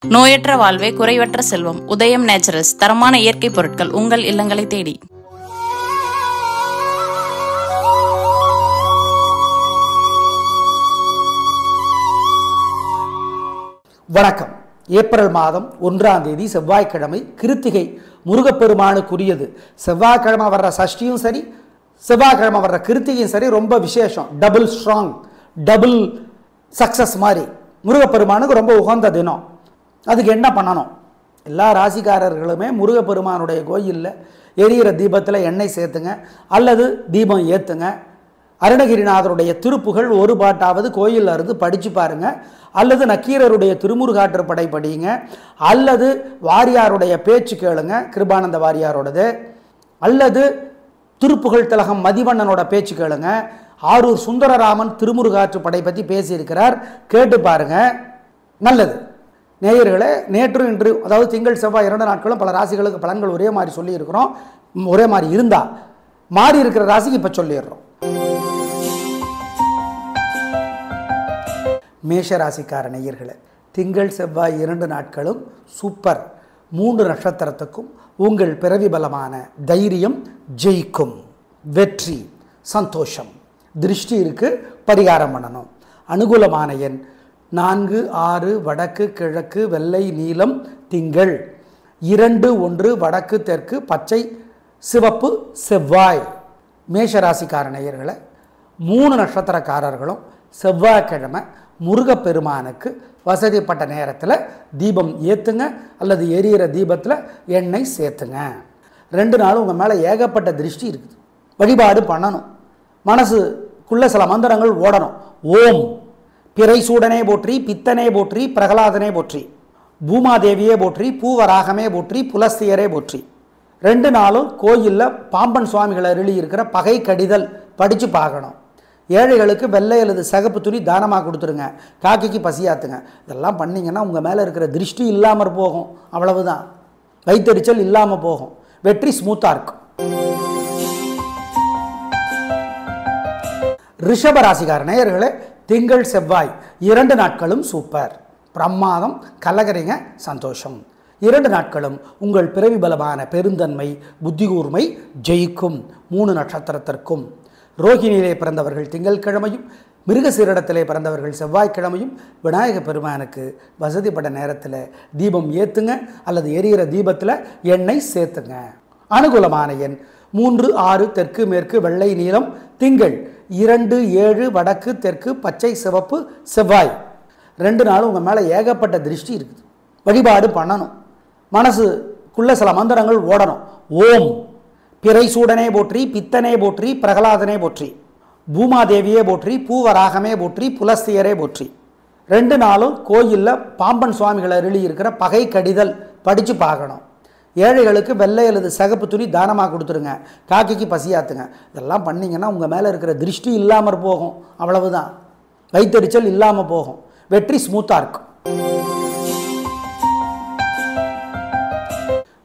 நோயற்ற வாழ்வே குறைவற்ற செல்வம். உதயம் நேச்சுரல்ஸ் தரமான இயற்கை பொருட்கள் உங்கள் இல்லங்களை தேடி. வணக்கம். ஏப்ரல் மாதம் 1ஆம் தேதி செவ்வாய்க்கிழமை, கிருத்திகை முருகப்பெருமானுக்குரியது. செவ்வாய்க்கிழமை வர்ற சஷ்டியும் சரி, செவ்வாய்க்கிழமை வர்ற கிருத்திகையும் சரி, ரொம்ப விசேஷம். டபுள் ஸ்ட்ராங், டபுள் சக்சஸ் மாதிரி முருகப்பெருமானுக்கு ரொம்ப உகந்த தினம். அதுக்கு என்ன பண்ணணும்? எல்லா ராசிக்காரர்களுமே முருகப்பெருமானுடைய கோயிலில் எரியிற தீபத்தில் எண்ணெய் சேர்த்துங்க, அல்லது தீபம் ஏற்றுங்க. அருணகிரிநாதருடைய திருப்புகள் ஒரு பாட்டாவது கோயிலில் இருந்து படித்து பாருங்கள், அல்லது நக்கீரருடைய திருமுருகாற்றுப்படை படிங்க, அல்லது வாரியாருடைய பேச்சு கேளுங்க, கிருபானந்த வாரியாரோடது, அல்லது திருப்புகழ் திலகம் மதிவண்ணனோட பேச்சு கேளுங்க. ஆரூர் சுந்தரராமன் திருமுருகாற்றுப்படை பற்றி பேசியிருக்கிறார், கேட்டு பாருங்க. நல்லது நேயர்களே. நேற்று இன்று, அதாவது திங்கள் செவ்வாய் 2 நாட்களும் பல ராசிகளுக்கு பலன்கள் ஒரே மாதிரி சொல்லியிருக்கிறோம். ஒரே மாதிரி இருந்தால் மாறி இருக்கிற ராசிக்கு இப்போ சொல்லிடுறோம். மேஷ ராசிக்கார நேயர்களே, திங்கள் செவ்வாய் 2 நாட்களும் சூப்பர். 3 நட்சத்திரத்துக்கும் உங்கள் பிறவி பலமான தைரியம் ஜெயிக்கும். வெற்றி, சந்தோஷம். திருஷ்டி இருக்கு, பரிகாரம் பண்ணணும். அனுகூலமான எண் 4, 6 வடக்கு கிழக்கு வெள்ளை நீலம் திங்கள். 2, 1 வடக்கு தெற்கு பச்சை சிவப்பு செவ்வாய். மேஷராசிக்கார நேயர்களை 3 நட்சத்திரக்காரர்களும் செவ்வாய்க்கிழமை முருகப்பெருமானுக்கு வசதிப்பட்ட நேரத்தில் தீபம் ஏற்றுங்க, அல்லது எரியிற தீபத்தில் எண்ணெய் சேர்த்துங்க. 2 நாளும் உங்கள் மேலே ஏகப்பட்ட திருஷ்டி இருக்குது. வழிபாடு பண்ணணும். மனசுக்குள்ள சில மந்திரங்கள் ஓடணும். ஓம் பிறைசூடனே போற்றி, பித்தனே போற்றி, பிரகலாதனே போற்றி, பூமாதேவியே போற்றி, பூவராகமே போற்றி, புலஸ்தியரே போற்றி. 2 நாளும் கோயிலில் பாம்பன் சுவாமிகளை அருளி இருக்கிற பகை கடிதல் படித்து பார்க்கணும். ஏழைகளுக்கு வெள்ளை அல்லது சிகப்பு துணி தானமாக கொடுத்துருங்க. காக்கைக்கு பசியாத்துங்க. இதெல்லாம் பண்ணிங்கன்னா உங்கள் மேலே இருக்கிற திருஷ்டி இல்லாமல் போகும். அவ்வளவுதான். வைத்தறிச்சல் இல்லாமல் போகும். வெற்றி ஸ்மூத்தாக இருக்கும். ரிஷப ராசிக்கார நேயர்களே, திங்கள் செவ்வாய் 2 நாட்களும் சூப்பர், பிரமாதம், கலகரிங்க, சந்தோஷம். 2 நாட்களும் உங்கள் பிறவி பலமான பெருந்தன்மை புத்தி கூர்மை ஜெயிக்கும். 3 நட்சத்திரத்திற்கும் ரோகிணியிலே பிறந்தவர்கள் திங்கள்கிழமையும், மிருகசீரிடத்திலே பிறந்தவர்கள் செவ்வாய்க்கிழமையும் விநாயக பெருமானுக்கு வசதிப்பட்ட நேரத்தில் தீபம் ஏற்றுங்க, அல்லது எரியிற தீபத்தில் எண்ணெய் சேர்த்துங்க. அனுகூலமான எண் 3, 6 தெற்கு மேற்கு வெள்ளை நீலம் திங்கள். 2, 7 வடக்கு தெற்கு பச்சை சிவப்பு செவ்வாய். 2 நாளும் உங்கள் மேலே ஏகப்பட்ட திருஷ்டி இருக்குது. வழிபாடு பண்ணணும். மனசுக்குள்ள சில மந்திரங்கள் ஓடணும். ஓம் பிறைசூடனே போற்றி, பித்தனே போற்றி, பிரகலாதனே போற்றி, பூமாதேவியே போற்றி, பூவராகமே போற்றி, புலஸ்தியரே போற்றி. 2 நாளும் கோயிலில் பாம்பன் சுவாமிகளை அருளி இருக்கிற பகை கடிதல் படித்து பார்க்கணும். ஏழைகளுக்கு வெள்ளை அல்லது சிகப்பு துணி தானமாக கொடுத்துருங்க. காக்கைக்கு பசியாத்துங்க. இதெல்லாம் பண்ணிங்கன்னா உங்கள் மேலே இருக்கிற திருஷ்டி இல்லாமல் போகும். அவ்வளவுதான். வைத்தறிச்சல் இல்லாமல் போகும். வெற்றி ஸ்மூத்தாக இருக்கும்.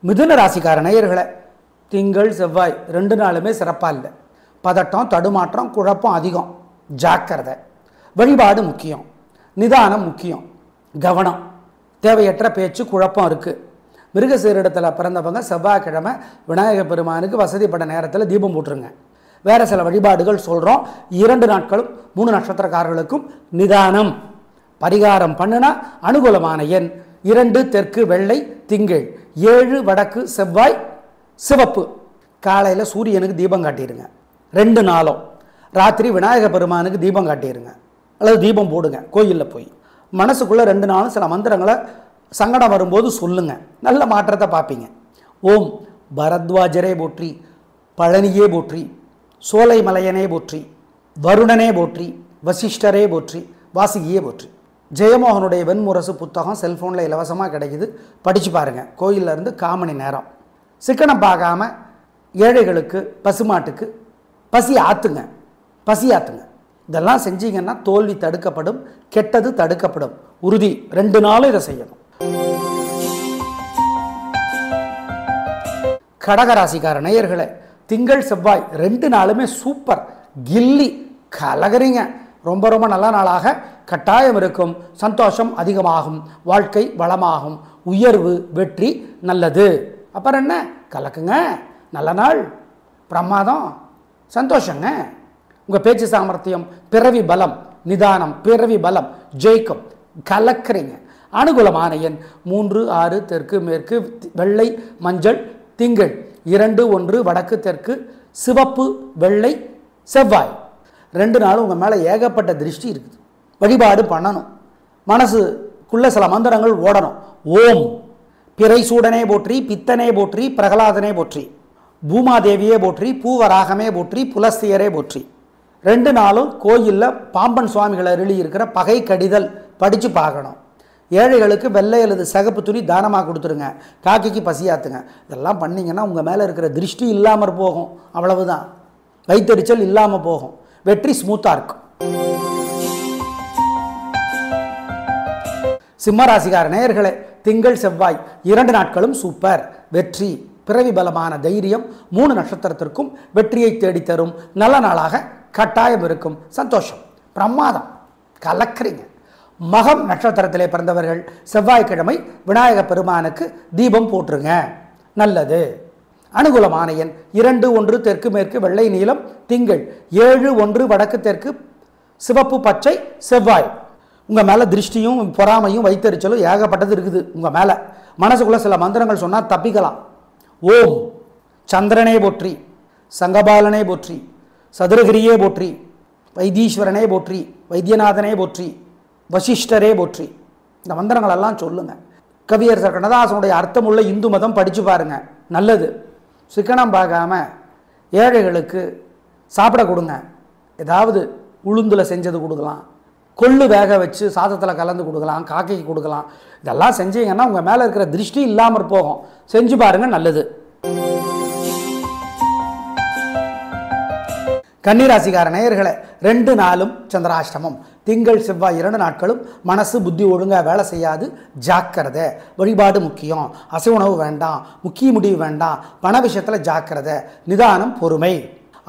மிதுன ராசிக்கார நேயர்களை, திங்கள் செவ்வாய் 2 நாளுமே சிறப்பாக இல்லை. பதட்டம், தடுமாற்றம், குழப்பம் அதிகம். ஜாக்கிரதை. வழிபாடு முக்கியம், நிதானம் முக்கியம், கவனம். தேவையற்ற பேச்சு, குழப்பம் இருக்குது. மிருகசீரிடத்தில் பிறந்தவங்க செவ்வாய்க்கிழமை விநாயக பெருமானுக்கு வசதிப்பட்ட நேரத்தில் தீபம் போட்டுருங்க. வேறு சில வழிபாடுகள் சொல்கிறோம். 2 நாட்களும் 3 நட்சத்திரக்காரர்களுக்கும் நிதானம். பரிகாரம் பண்ணுனா அனுகூலமான எண் 2 தெற்கு வெள்ளை திங்கள். 7 வடக்கு செவ்வாய் சிவப்பு. காலையில் சூரியனுக்கு தீபம் காட்டிடுங்க. 2 நாளும் ராத்திரி விநாயக பெருமானுக்கு தீபம் காட்டிடுங்க, அல்லது தீபம் போடுங்க கோயிலில் போய். மனசுக்குள்ளே 2 நாளும் சில மந்திரங்களை சங்கடம் வரும்போது சொல்லுங்க. நல்ல மாற்றத்தை பார்ப்பீங்க. ஓம் பரத்வாஜரே போற்றி, பழனியே போற்றி, சோலைமலையனே போற்றி, வருணனே போற்றி, வசிஷ்டரே போற்றி, வாசுகியே போற்றி. ஜெயமோகனுடைய வெண்முரசு புத்தகம் செல்ஃபோனில் இலவசமாக கிடைக்குது, படித்து பாருங்கள். கோயிலில் இருந்து 1/4 மணி நேரம். சிக்கனம் பார்க்காம ஏழைகளுக்கு பசுமாட்டுக்கு பசி ஆற்றுங்க, பசி ஆற்றுங்க. இதெல்லாம் செஞ்சீங்கன்னா தோல்வி தடுக்கப்படும், கெட்டது தடுக்கப்படும். உறுதி. 2 நாளும் இதை செய்யணும். கடகராசிக்கார நேயர்களே, திங்கள் செவ்வாய் 2 நாளுமே சூப்பர், கில்லி, கலகரிங்க. ரொம்ப ரொம்ப நல்ல நாளாக கட்டாயம் இருக்கும். சந்தோஷம் அதிகமாகும், வாழ்க்கை வளமாகும், உயர்வு வெற்றி நல்லது. அப்புறம் என்ன, கலக்குங்க, நல்ல நாள், பிரமாதம், சந்தோஷங்க. உங்கள் பேச்சு சாமர்த்தியம், பிறவி பலம், நிதானம், பிறவி பலம் ஜெயிக்கும், கலக்குறீங்க. அனுகூலமான எண் 3, 6, தெற்கு மேற்கு, வெள்ளை மஞ்சள், திங்கள், 2, 1 வடக்கு தெற்கு, சிவப்பு வெள்ளை செவ்வாய். 2 நாளும் உங்கள் மேலே ஏகப்பட்ட திருஷ்டி இருக்குது. வழிபாடு பண்ணணும். மனசுக்குள்ள சில மந்திரங்கள் ஓடணும். ஓம் பிறை சூடனே போற்றி, பித்தனே போற்றி, பிரகலாதனே போற்றி, பூமாதேவியே போற்றி, பூவராகமே போற்றி, புலஸ்தியரே போற்றி. 2 நாளும் கோயிலில் பாம்பன் சுவாமிகளை அருளி இருக்கிற பகை கடிதல் படித்து பார்க்கணும். ஏழைகளுக்கு வெள்ளை அல்லது சிகப்பு துணி தானமாக கொடுத்துருங்க. காக்கைக்கு பசியாத்துங்க. இதெல்லாம் பண்ணிங்கன்னா உங்கள் மேலே இருக்கிற திருஷ்டி இல்லாமல் போகும். அவ்வளவுதான். வைத்தறிச்சல் இல்லாமல் போகும். வெற்றி ஸ்மூத்தாக இருக்கும். சிம்மராசிக்கார நேயர்களே, திங்கள் செவ்வாய் 2 நாட்களும் சூப்பர். வெற்றி, பிறவி பலமான தைரியம் 3 நட்சத்திரத்திற்கும் வெற்றியை தேடித்தரும் நல்ல நாளாக கட்டாயம் இருக்கும். சந்தோஷம், பிரமாதம், கலக்குறீங்க. மகம் நட்சத்திரத்திலே பிறந்தவர்கள் செவ்வாய்க்கிழமை விநாயக பெருமானுக்கு தீபம் போட்டுருங்க, நல்லது. அனுகூலமான எண் 2, 1 தெற்கு மேற்கு, வெள்ளை நீலம், திங்கள், 7, 1 வடக்கு தெற்கு, சிவப்பு பச்சை செவ்வாய். உங்கள் மேலே திருஷ்டியும் பொறாமையும் வைத்தறிச்சலும் ஏகப்பட்டது இருக்குது. உங்கள் மேலே மனசுக்குள்ளே சில மந்திரங்கள் சொன்னால் தப்பிக்கலாம். ஓம் சந்திரனே போற்றி, சங்கபாலனே போற்றி, சதுரகிரியே போற்றி, வைத்தீஸ்வரனே போற்றி, வைத்தியநாதனே போற்றி, வசிஷ்டரே போற்றி. இந்த மந்திரங்களெல்லாம் சொல்லுங்கள். கவியரசர் கண்ணதாசனுடைய அர்த்தமுள்ள இந்து மதம் படித்து பாருங்கள், நல்லது. சிக்கனம் பார்க்காம ஏழைகளுக்கு சாப்பிட கொடுங்க. ஏதாவது உளுந்தில் செஞ்சது கொடுக்கலாம், கொள்ளு வேக வச்சு சாதத்தில் கலந்து கொடுக்கலாம், காக்கைக்கு கொடுக்கலாம். இதெல்லாம் செஞ்சீங்கன்னா உங்கள் மேலே இருக்கிற திருஷ்டி இல்லாமல் போகும். செஞ்சு பாருங்கள், நல்லது. கன்னிராசிக்கார நேயர்களே, 2 நாளும் சந்திராஷ்டமம். திங்கள் செவ்வாய் 2 நாட்களும் மனசு புத்தி ஒழுங்காக வேலை செய்யாது, ஜாக்கிரதை. வழிபாடு முக்கியம், அசை உணவு வேண்டாம், முக்கிய முடிவு வேண்டாம், பண விஷயத்தில் ஜாக்கிரதை, நிதானம், பொறுமை.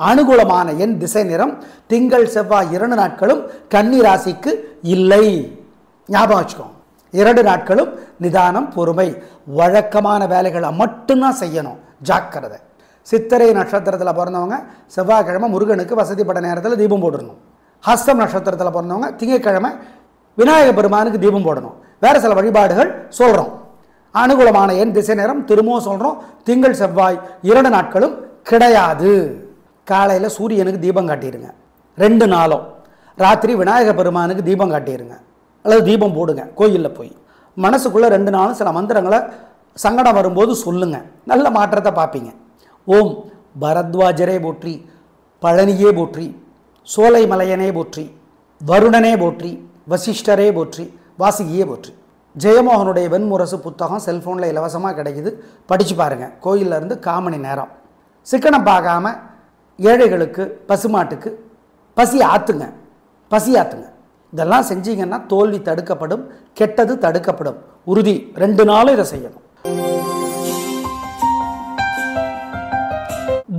அனுகூலமான எண் திசை நிறம். திங்கள் செவ்வாய் 2 நாட்களும் கன்னி ராசிக்கு இல்லை. ஞாபகம் வச்சுக்கோ. 2 நாட்களும் நிதானம், பொறுமை. வழக்கமான வேலைகளை மட்டும்தான் செய்யணும், ஜாக்கிரதை. சித்திரை நட்சத்திரத்தில் பிறந்தவங்க செவ்வாய்க்கிழமை முருகனுக்கு வசதிப்பட்ட நேரத்தில் தீபம் போடணும். ஹஸ்தம் நட்சத்திரத்தில் பிறந்தவங்க திங்கட்கிழமை விநாயக பெருமானுக்கு தீபம் போடணும். வேறு சில வழிபாடுகள் சொல்கிறோம். அனுகூலமான எண் திசை நேரம் திரும்பவும் சொல்கிறோம். திங்கள் செவ்வாய் 2 நாட்களும் கிடையாது. காலையில் சூரியனுக்கு தீபம் காட்டிடுங்க. 2 நாளும் ராத்திரி விநாயக பெருமானுக்கு தீபம் காட்டிடுங்க, அல்லது தீபம் போடுங்க கோயிலில் போய். மனசுக்குள்ளே 2 நாளும் சில மந்திரங்களை சங்கடம் வரும்போது சொல்லுங்கள், நல்ல மாற்றத்தை பார்ப்பீங்க. ஓம் பரத்வாஜரே போற்றி, பழனியே போற்றி, சோலைமலையனே போற்றி, வருணனே போற்றி, வசிஷ்டரே போற்றி, வாசுகியே போற்றி. ஜெயமோகனுடைய வெண்முரசு புத்தகம் செல்ஃபோனில் இலவசமாக கிடைக்குது, படித்து பாருங்கள். கோயிலில் இருந்து 1/4 மணி நேரம். சிக்கனம் பார்க்காம ஏழைகளுக்கு பசுமாட்டுக்கு பசி ஆற்றுங்க, பசி ஆற்றுங்க. இதெல்லாம் செஞ்சீங்கன்னா தோல்வி தடுக்கப்படும், கெட்டது தடுக்கப்படும். உறுதி. 2 நாளும் இதை செய்யணும்.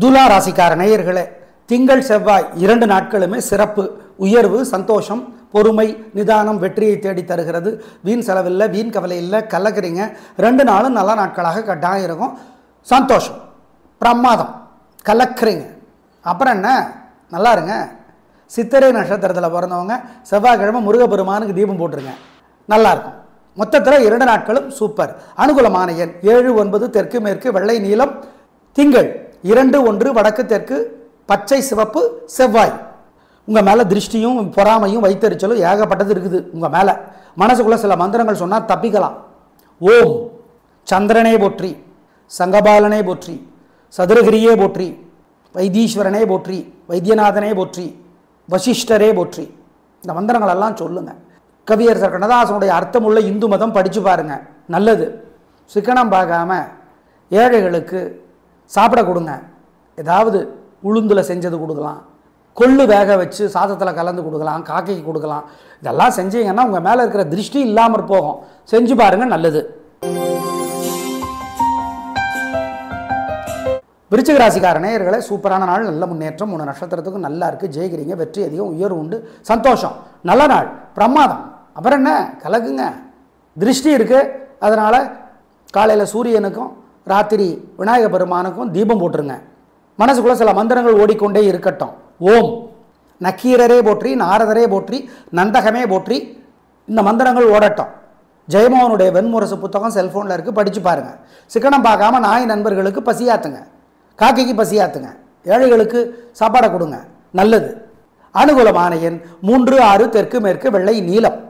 துலா ராசிக்கார நேயர்களே, திங்கள் செவ்வாய் 2 நாட்களுமே சிறப்பு. உயர்வு, சந்தோஷம், பொறுமை, நிதானம் வெற்றியை தேடி தருகிறது. வீண் செலவில்லை, வீண் கவலை இல்லை, கலக்குறீங்க. 2 நாளும் நல்ல நாட்களாக கட்டாயம் இருக்கும். சந்தோஷம், பிரமாதம், கலக்குறீங்க. அப்புறம் என்ன, நல்லா இருங்க. சித்திரை நட்சத்திரத்தில் பிறந்தவங்க செவ்வாய்க்கிழமை முருகப்பெருமானுக்கு தீபம் போட்டுருங்க, நல்லாயிருக்கும். மொத்தத்தில் 2 நாட்களும் சூப்பர். அனுகூலமான எண் 7, 9 தெற்கு மேற்கு, வெள்ளை நீலம், திங்கள், 2, 1 வடக்கு தெற்கு, பச்சை சிவப்பு செவ்வாய். உங்கள் மேலே திருஷ்டியும் பொறாமையும் வைத்தறிச்சலும் ஏகப்பட்டது இருக்குது. உங்கள் மேலே மனசுக்குள்ளே சில மந்திரங்கள் சொன்னால் தப்பிக்கலாம். ஓம் சந்திரனே போற்றி, சங்கபாலனே போற்றி, சதுரகிரியே போற்றி, வைத்தீஸ்வரனே போற்றி, வைத்தியநாதனே போற்றி, வசிஷ்டரே போற்றி. இந்த மந்திரங்களெல்லாம் சொல்லுங்கள். கவியரசர் கண்ணதாசனுடைய அர்த்தமுள்ள இந்து மதம் படித்து பாருங்கள், நல்லது. சிக்கனம் பார்க்காம ஏழைகளுக்கு சாப்பிட கொடுங்க. ஏதாவது உளுந்தில் செஞ்சது கொடுக்கலாம், கொள்ளு வேக வச்சு சாதத்தில் கலந்து கொடுக்கலாம், காக்கைக்கு கொடுக்கலாம். இதெல்லாம் செஞ்சீங்கன்னா உங்கள் மேலே இருக்கிற திருஷ்டி இல்லாமல் போகும். செஞ்சு பாருங்கள், நல்லது. விருச்சிக ராசிக்கார நேயர்களே, சூப்பரான நாள், நல்ல முன்னேற்றம், 3 நட்சத்திரத்துக்கும் நல்லா இருக்குது, ஜெயிக்கிறீங்க, வெற்றி அதிகம், உயர்வு உண்டு, சந்தோஷம், நல்ல நாள், பிரமாதம். அப்புறம் என்ன, கலக்குங்க. திருஷ்டி இருக்குது, அதனால் காலையில் சூரியனுக்கும் ராத்திரி விநாயக பெருமானுக்கும் தீபம் போட்டுருங்க. மனசுக்குள்ளே சில மந்திரங்கள் ஓடிக்கொண்டே இருக்கட்டும். ஓம் நக்கீரரே போற்றி, நாரதரே போற்றி, நந்தகமே போற்றி, இந்த மந்திரங்கள் ஓடட்டும். ஜெயமோகனுடைய வெண்முரசு புத்தகம் செல்ஃபோனில் இருக்குது, படித்து பாருங்கள். சிக்கனம் பார்க்காம நாய் நண்பர்களுக்கு பசியாத்துங்க, காக்கைக்கு பசியாத்துங்க, ஏழைகளுக்கு சாப்பாடை கொடுங்க, நல்லது. அனுகூலமான எண் 3, 6, தெற்கு மேற்கு, வெள்ளை நீலம்.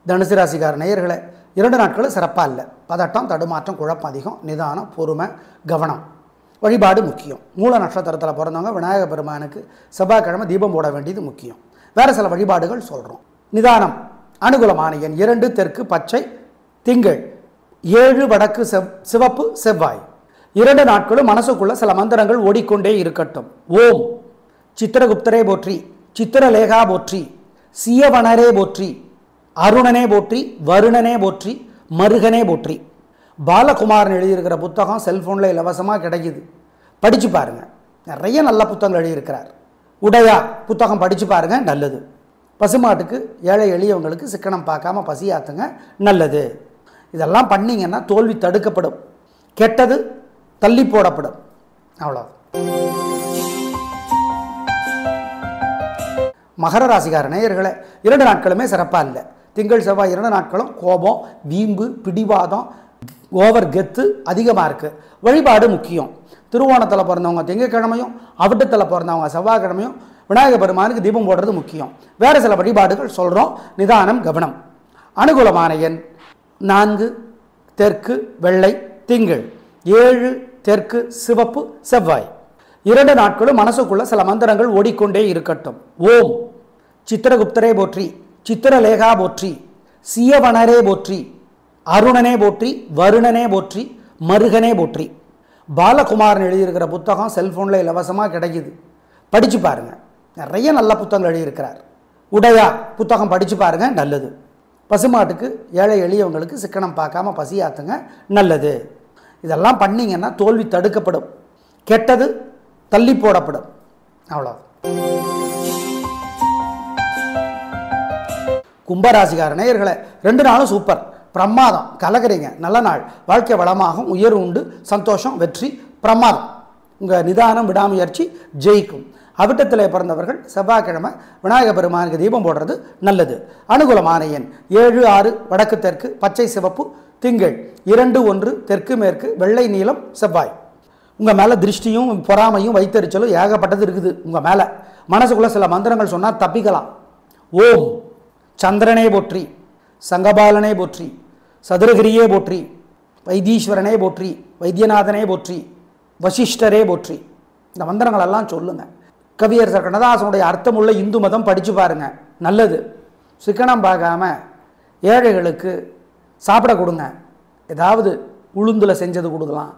தனுசு ராசிக்கார நேயர்களே, 2 நாட்களும் சிறப்பாக இல்லை. பதட்டம், தடுமாற்றம், குழப்பம் அதிகம், நிதானம், பொறுமை, கவனம். வழிபாடு முக்கியம். மூல நட்சத்திரத்தில் பிறந்தவங்க விநாயக பெருமானுக்கு செவ்வாய்க்கிழமை தீபம் போட வேண்டியது முக்கியம். வேறு சில வழிபாடுகள் சொல்கிறோம். நிதானம். அனுகூலமான எண் 2, தெற்கு பச்சை, திங்கள், 7 வடக்கு, சிவப்பு, செவ்வாய். 2 நாட்களும் மனசுக்குள்ள சில மந்திரங்கள் ஓடிக்கொண்டே இருக்கட்டும். ஓம் சித்திரகுப்தரே போற்றி, சித்திரலேகா போற்றி, சியவனரே போற்றி, அருணனே போற்றி, வருணனே போற்றி, மருகனே போற்றி. பாலகுமாரன் எழுதியிருக்கிற புத்தகம் செல்ஃபோனில் இலவசமாக கிடைக்குது, படித்து பாருங்கள். நிறைய நல்ல புத்தகங்கள் எழுதியிருக்கிறார். உடையா புத்தகம் படித்து பாருங்கள், நல்லது. பசுமாட்டுக்கு, ஏழை எளியவங்களுக்கு சிக்கனம் பார்க்காம பசியாத்துங்க, நல்லது. இதெல்லாம் பண்ணிங்கன்னா தோல்வி தடுக்கப்படும், கெட்டது தள்ளி போடப்படும். அவ்வளோ. மகர ராசிக்கார நேயர்களே, 2 நாட்களுமே சிறப்பாக இல்லை. திங்கள் செவ்வாய் 2 நாட்களும் கோபம், வீம்பு, பிடிவாதம், ஓவர் கெத்து அதிகமாக இருக்குது. வழிபாடு முக்கியம். திருவோணத்தில் பிறந்தவங்க திங்கட்கிழமையும், அவிட்டத்தில் பிறந்தவங்க செவ்வாய்க்கிழமையும் விநாயக பெருமானுக்கு தீபம் போடுறது முக்கியம். வேறு சில வழிபாடுகள் சொல்கிறோம். நிதானம், கவனம். அனுகூலமான எண் 4, தெற்கு வெள்ளை, திங்கள், 7 தெற்கு சிவப்பு, செவ்வாய். 2 நாட்களும் மனசுக்குள்ள சில மந்திரங்கள் ஓடிக்கொண்டே இருக்கட்டும். ஓம் சித்திரகுப்தரே போற்றி, சித்திரலேகா போற்றி, சியவனரே போற்றி, அருணனே போற்றி, வருணனே போற்றி, மருகனே போற்றி. பாலகுமாரன் எழுதியிருக்கிற புத்தகம் செல்ஃபோனில் இலவசமாக கிடைக்குது, படித்து பாருங்கள். நிறைய நல்ல புத்தகங்கள் எழுதியிருக்கிறார். உடையா புத்தகம் படித்து பாருங்கள், நல்லது. பசுமாட்டுக்கு, ஏழை எளியவங்களுக்கு சிக்கனம் பார்க்காம பசியாத்துங்க, நல்லது. இதெல்லாம் பண்ணிங்கன்னா தோல்வி தடுக்கப்படும், கெட்டது தள்ளி போடப்படும். அவ்வளோ. கும்பராசிக்கார நேயர்களே, 2 நாளும் சூப்பர், பிரமாதம், கலக்கிறீங்க, நல்ல நாள், வாழ்க்கை வளமாகும், உயர்வு உண்டு, சந்தோஷம், வெற்றி, பிரமாதம். உங்கள் நிதானம், விடாமுயற்சி ஜெயிக்கும். அவிட்டத்தில் பிறந்தவர்கள் செவ்வாய்க்கிழமை விநாயக பெருமானுக்கு தீபம் போடுறது நல்லது. அனுகூலமான எண் 7, 6 வடக்கு தெற்கு பச்சை சிவப்பு, திங்கள், 2, 1 தெற்கு மேற்கு, வெள்ளை நீலம், செவ்வாய். உங்கள் மேலே திருஷ்டியும் பொறாமையும் வைத்தறிச்சலும் ஏகப்பட்டது இருக்குது. உங்கள் மேலே மனசுக்குள்ளே சில மந்திரங்கள் சொன்னால் தப்பிக்கலாம். ஓம் சந்திரனே போற்றி, சங்கபாலனே போற்றி, சதுரகிரியே போற்றி, வைத்தீஸ்வரனே போற்றி, வைத்தியநாதனே போற்றி, வசிஷ்டரே போற்றி. இந்த மந்திரங்களெல்லாம் சொல்லுங்கள். கவியரசர் கண்ணதாசனுடைய அர்த்தமுள்ள இந்து மதம் படித்து பாருங்கள், நல்லது. சிக்கனம் பார்க்காம ஏழைகளுக்கு சாப்பிட கொடுங்க. ஏதாவது உளுந்தில் செஞ்சது கொடுக்கலாம்,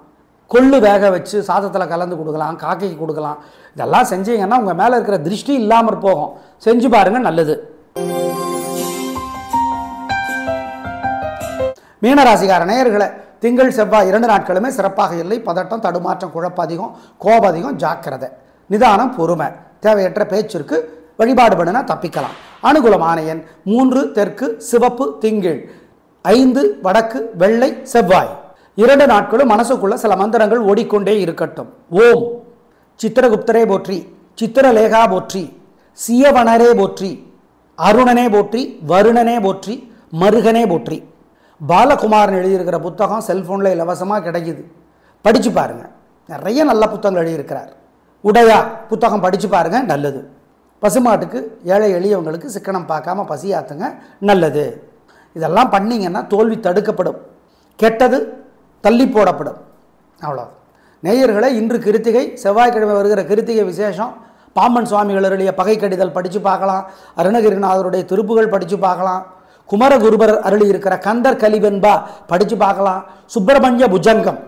கொள்ளு வேக வச்சு சாதத்தில் கலந்து கொடுக்கலாம், காக்கைக்கு கொடுக்கலாம். இதெல்லாம் செஞ்சீங்கன்னா உங்கள் மேலே இருக்கிற திருஷ்டி இல்லாமல் போகும். செஞ்சு பாருங்கள், நல்லது. மீனராசிக்கார நேயர்களே, திங்கள் செவ்வாய் 2 நாட்களுமே சிறப்பாக இல்லை. பதட்டம், தடுமாற்றம், குழப்பம் அதிகம், கோபம் அதிகம், ஜாக்கிரதை. நிதானம், பொறுமை. தேவையற்ற பேச்சிற்கு வழிபாடு பண்ணினா தப்பிக்கலாம். அனுகூலமான எண் 3 தெற்கு சிவப்பு, திங்கள், 5 வடக்கு வெள்ளை, செவ்வாய். 2 நாட்களும் மனசுக்குள்ள சில மந்திரங்கள் ஓடிக்கொண்டே இருக்கட்டும். ஓம் சித்திரகுப்தரே போற்றி, சித்திரலேகா போற்றி, சியவனரே போற்றி, அருணனே போற்றி, வருணனே போற்றி, மருகனே போற்றி. பாலகுமாரன் எழுதியிருக்கிற புத்தகம் செல்ஃபோனில் இலவசமாக கிடைக்குது, படித்து பாருங்கள். நிறைய நல்ல புத்தகங்கள் எழுதியிருக்கிறார். உடையா புத்தகம் படித்து பாருங்கள், நல்லது. பசுமாட்டுக்கு, ஏழை எளியவங்களுக்கு சிக்கனம் பார்க்காம பசியாத்துங்க, நல்லது. இதெல்லாம் பண்ணிங்கன்னா தோல்வி தடுக்கப்படும், கெட்டது தள்ளி போடப்படும். அவ்வளோ. நேயர்களே, இன்று கிருத்திகை, செவ்வாய்க்கிழமை வருகிற கிருத்திகை விசேஷம். பாம்பன் சுவாமிகள் அருளிய பகை கடிதல் படித்து பார்க்கலாம். அருணகிரிநாதருடைய திருப்புகள் படித்து பார்க்கலாம். குமரகுருபர் அருளி இருக்கிற கந்தர் கலிவென்பா படித்து பார்க்கலாம். சுப்பிரமணிய புஜங்கம்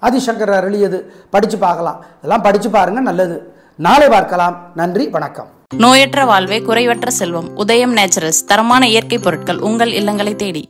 ஆதிசங்கர் அருளியது படித்து பார்க்கலாம். இதெல்லாம் படித்து பாருங்கள், நல்லது. நாளை பார்க்கலாம். நன்றி, வணக்கம். நோயற்ற வாழ்வே குறைவற்ற செல்வம். உதயம் நேச்சுரல்ஸ் தரமான இயற்கை பொருட்கள் உங்கள் இல்லங்களை தேடி.